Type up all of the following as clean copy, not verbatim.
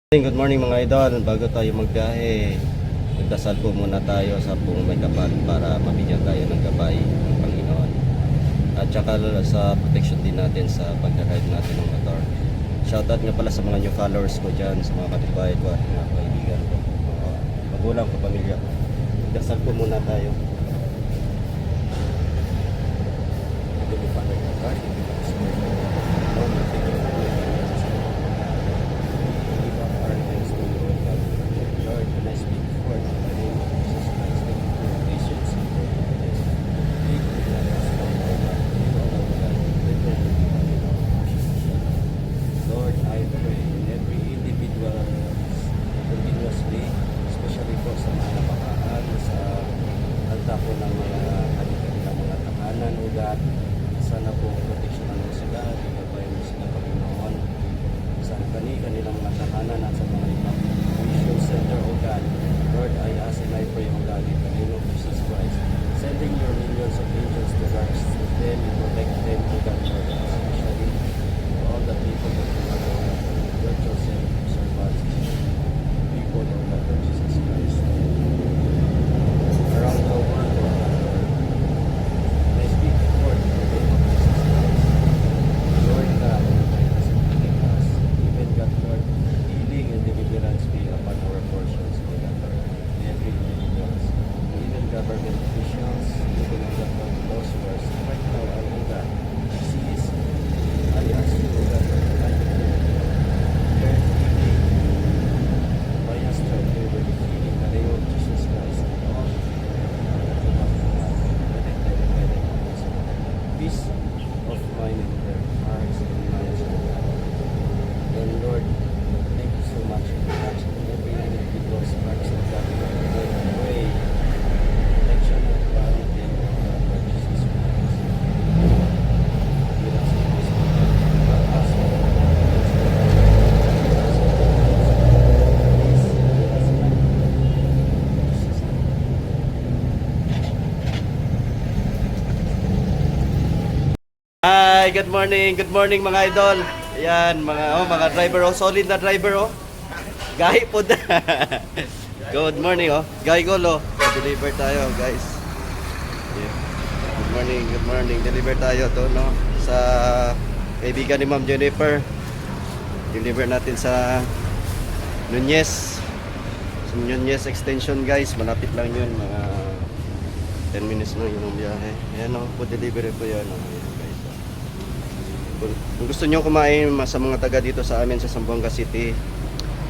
Good morning mga idol. Bago tayo magbiyahe, magdasal po muna tayo sa pong may kapal para mabigyan tayo ng gabay ng Panginoon. At saka sa protection din natin sa pag-ride natin ng motor. Shoutout nga pala sa mga new followers ko dyan, sa mga katibahay ko at mga kaibigan ko, mga magulang ko, pamilya ko. Magdasal po muna tayo. Po ng mga kanilang mga tahanan o God, sana po proteksyonan mo sila, bigyan mo sila Panginoon sa kanilang mga tahanan at sa mga mission center o God. Lord, I ask and I pray o God in the name of Jesus Christ, sending your millions of angels to guard them and protect them o God, Lord, especially all the people that you are your chosen servants, people of God, Lord Jesus Christ, around the world. Government officials, even on the those who are right now are in the disease, I ask you that their healing by your strength, they will be healing in the name of Jesus Christ. All peace of mind in their hearts and minds. And Lord, thank you so much for touching every individual's hearts and God. Pray. Hi, good morning. Good morning mga idol. Ayan, mga driver oh, solid na driver oh. Gahi po na. Good morning oh. Gahi golo. Deliver tayo, guys. Yeah. Good morning. Deliver tayo to no sa kaibigan ni Ma'am Jennifer. Deliver natin sa Nunez. Sa Nunez extension, guys. Malapit lang 'yun, mga 10 minutes lang 'yung biyahe. Ayan oh, food delivery po 'yan oh. Kung gusto nyo kumain sa mga taga dito sa amin sa Zamboanga City,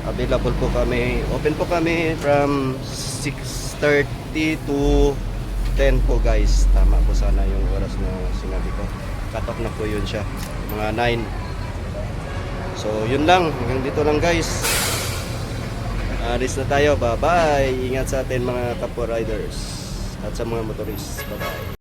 available po kami, open po kami from 6:30 to 10 po, guys. Tama po sana yung oras na sinabi ko. Cut off na po yun siya, mga 9. So yun lang, hanggang dito lang, guys. Alis na tayo, bye bye. Ingat sa atin mga kapwa riders at sa mga motorists, bye bye.